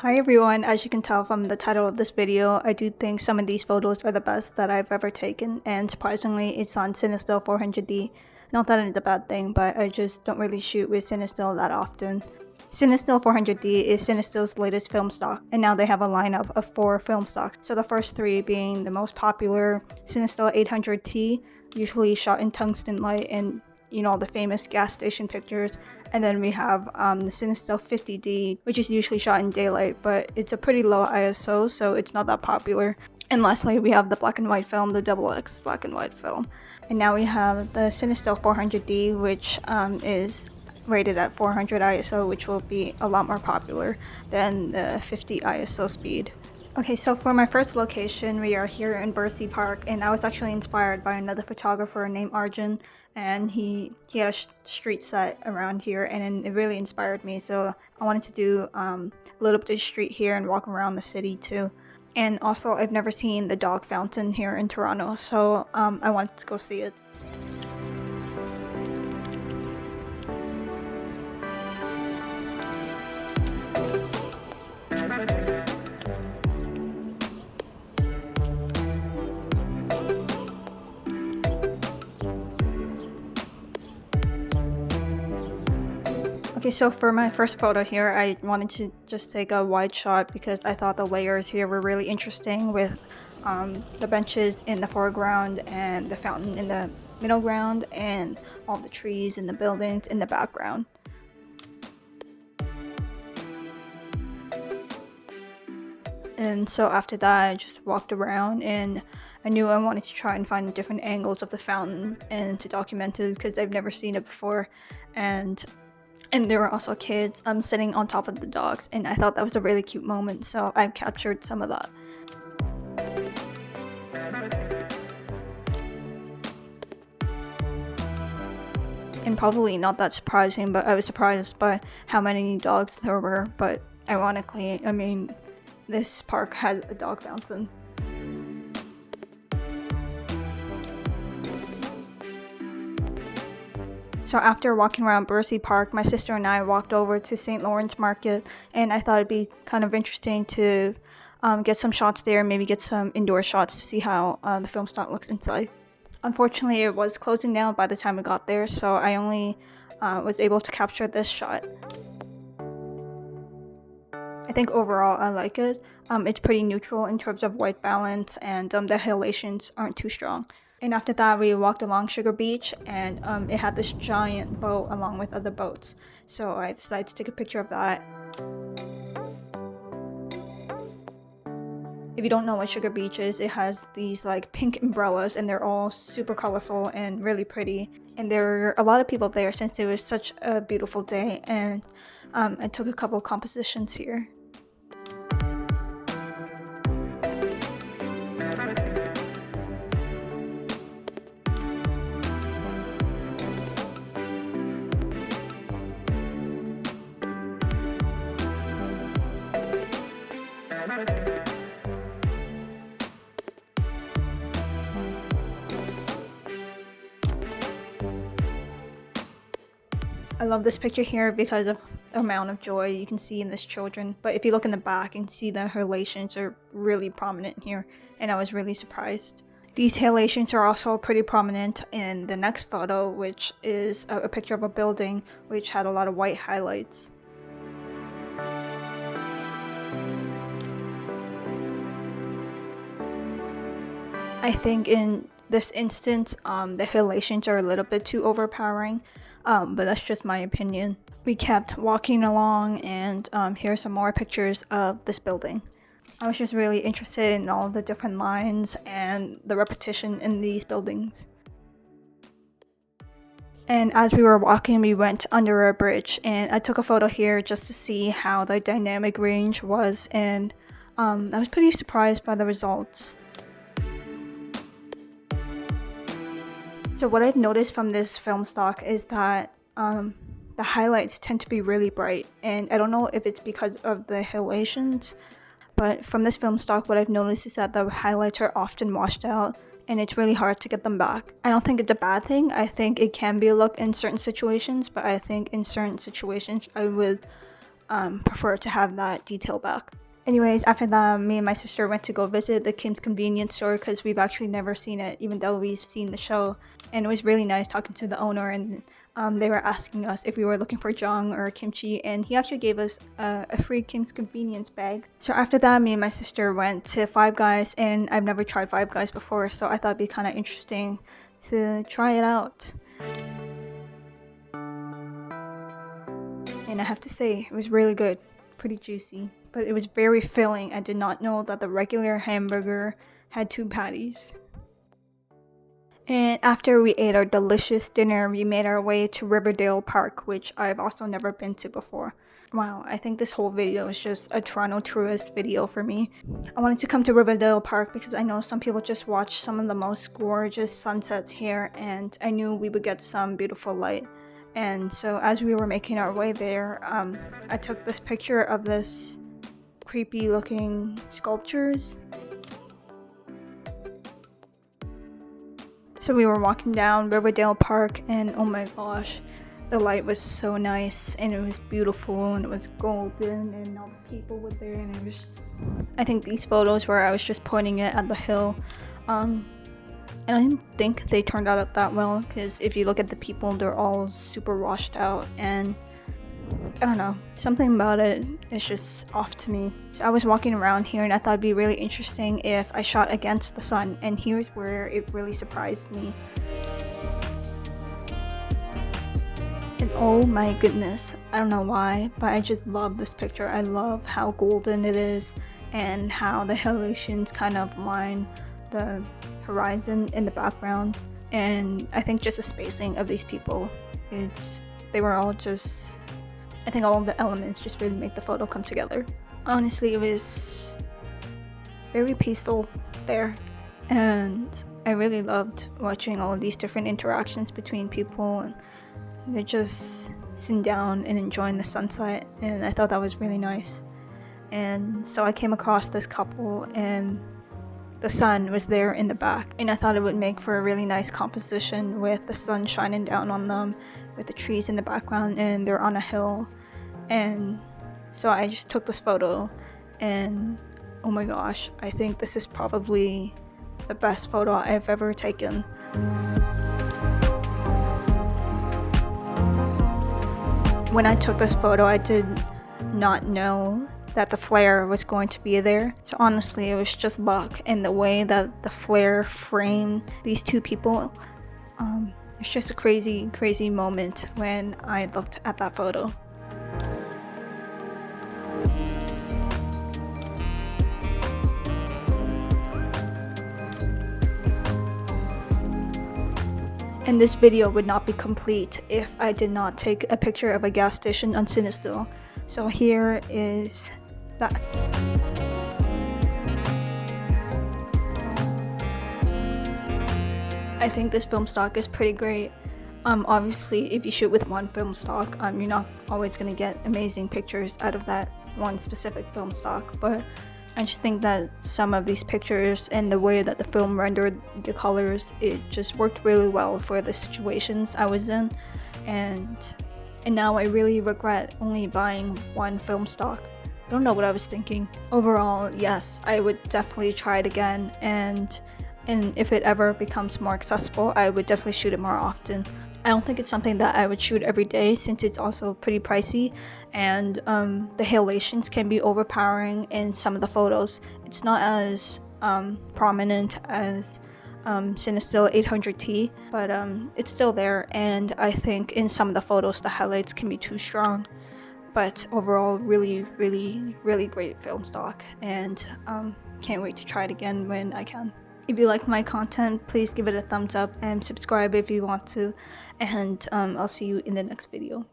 Hi everyone, as you can tell from the title of this video, I do think some of these photos are the best that I've ever taken, and surprisingly it's on Cinestill 400D. Not that it's a bad thing, but I just don't really shoot with Cinestill that often. Cinestill 400D is Cinestill's latest film stock, and now they have a lineup of 4 film stocks. So the first 3 being the most popular Cinestill 800T, usually shot in tungsten light and the famous gas station pictures. And then we have the Cinestill 50D, which is usually shot in daylight, but it's a pretty low ISO, so it's not that popular. And lastly, we have the black and white film, the XX black and white film. And now we have the Cinestill 400D, which is rated at 400 ISO, which will be a lot more popular than the 50 ISO speed. Okay, so for my first location, we are here in Bercy Park, and I was actually inspired by another photographer named Arjun, and he had a street set around here, and it really inspired me. So I wanted to do a little bit of street here and walk around the city too. And also, I've never seen the dog fountain here in Toronto, so I wanted to go see it. Okay, so for my first photo here, I wanted to just take a wide shot because I thought the layers here were really interesting with the benches in the foreground and the fountain in the middle ground and all the trees and the buildings in the background. And so after that, I just walked around and I knew I wanted to try and find different angles of the fountain and to document it because I've never seen it before. And there were also kids sitting on top of the dogs, and I thought that was a really cute moment, so I've captured some of that. And probably not that surprising, but I was surprised by how many dogs there were, but ironically, I mean, this park had a dog fountain. So after walking around Bercy Park, my sister and I walked over to St. Lawrence Market, and I thought it'd be kind of interesting to get some shots there, maybe get some indoor shots to see how the film stock looks inside. Unfortunately, it was closing down by the time we got there, so I only was able to capture this shot. I think overall I like it. It's pretty neutral in terms of white balance, and the halogens aren't too strong. And after that, we walked along Sugar Beach, and it had this giant boat along with other boats. So I decided to take a picture of that. If you don't know what Sugar Beach is, it has these like pink umbrellas, and they're all super colorful and really pretty. And there were a lot of people there since it was such a beautiful day, and I took a couple compositions here. I love this picture here because of the amount of joy you can see in this children, but if you look in the back you can see the halations are really prominent here, and I was really surprised. These halations are also pretty prominent in the next photo, which is a picture of a building which had a lot of white highlights. I think in this instance, the halations are a little bit too overpowering, but that's just my opinion. We kept walking along, and here are some more pictures of this building. I was just really interested in all the different lines and the repetition in these buildings. And as we were walking, we went under a bridge, and I took a photo here just to see how the dynamic range was, and I was pretty surprised by the results. So what I've noticed from this film stock is that the highlights tend to be really bright, and I don't know if it's because of the halations, but from this film stock what I've noticed is that the highlights are often washed out, and it's really hard to get them back. I don't think it's a bad thing. I think it can be a look in certain situations, but I think in certain situations I would prefer to have that detail back. Anyways, after that, me and my sister went to go visit the Kim's Convenience store because we've actually never seen it, even though we've seen the show. And it was really nice talking to the owner, and they were asking us if we were looking for jang or kimchi, and he actually gave us a free Kim's Convenience bag. So after that, me and my sister went to Five Guys, and I've never tried Five Guys before, so I thought it'd be kind of interesting to try it out. And I have to say, it was really good, pretty juicy, but it was very filling. I did not know that the regular hamburger had 2 patties. And after we ate our delicious dinner, we made our way to Riverdale Park, which I've also never been to before. Wow, I think this whole video is just a Toronto tourist video for me. I wanted to come to Riverdale Park because I know some people just watch some of the most gorgeous sunsets here, and I knew we would get some beautiful light. And so as we were making our way there, I took this picture of this creepy looking sculptures. So we were walking down Riverdale Park, and oh my gosh, the light was so nice, and it was beautiful, and it was golden, and all the people were there, and it was just... I think these photos where I was just pointing it at the hill, and I didn't think they turned out that well, because if you look at the people, they're all super washed out, and I don't know, something about it is just off to me. So I was walking around here, and I thought it'd be really interesting if I shot against the sun, and here's where it really surprised me. And oh my goodness, I don't know why, but I just love this picture. I love how golden it is, and how the halogens kind of line the horizon in the background. And I think just the spacing of these people, they were all just... I think all of the elements just really make the photo come together. Honestly, it was very peaceful there, and I really loved watching all of these different interactions between people, and they're just sitting down and enjoying the sunset, and I thought that was really nice. And so I came across this couple, and the sun was there in the back, and I thought it would make for a really nice composition with the sun shining down on them, with the trees in the background, and they're on a hill. And so I just took this photo, and oh my gosh, I think this is probably the best photo I've ever taken. When I took this photo, I did not know that the flare was going to be there. So honestly, it was just luck, and the way that the flare framed these two people. It's just a crazy moment when I looked at that photo. And this video would not be complete if I did not take a picture of a gas station on Cinestill. So here is that. I think this film stock is pretty great. Obviously, if you shoot with one film stock, you're not always gonna get amazing pictures out of that one specific film stock, but I just think that some of these pictures and the way that the film rendered the colors, it just worked really well for the situations I was in, and now I really regret only buying one film stock. I don't know what I was thinking. Overall, yes, I would definitely try it again, and if it ever becomes more accessible, I would definitely shoot it more often. I don't think it's something that I would shoot every day, since it's also pretty pricey, and the halogens can be overpowering in some of the photos. It's not as prominent as Cinestill 800T, but it's still there, and I think in some of the photos the highlights can be too strong. But overall, really great film stock, and can't wait to try it again when I can. If you like my content, please give it a thumbs up and subscribe if you want to, and I'll see you in the next video.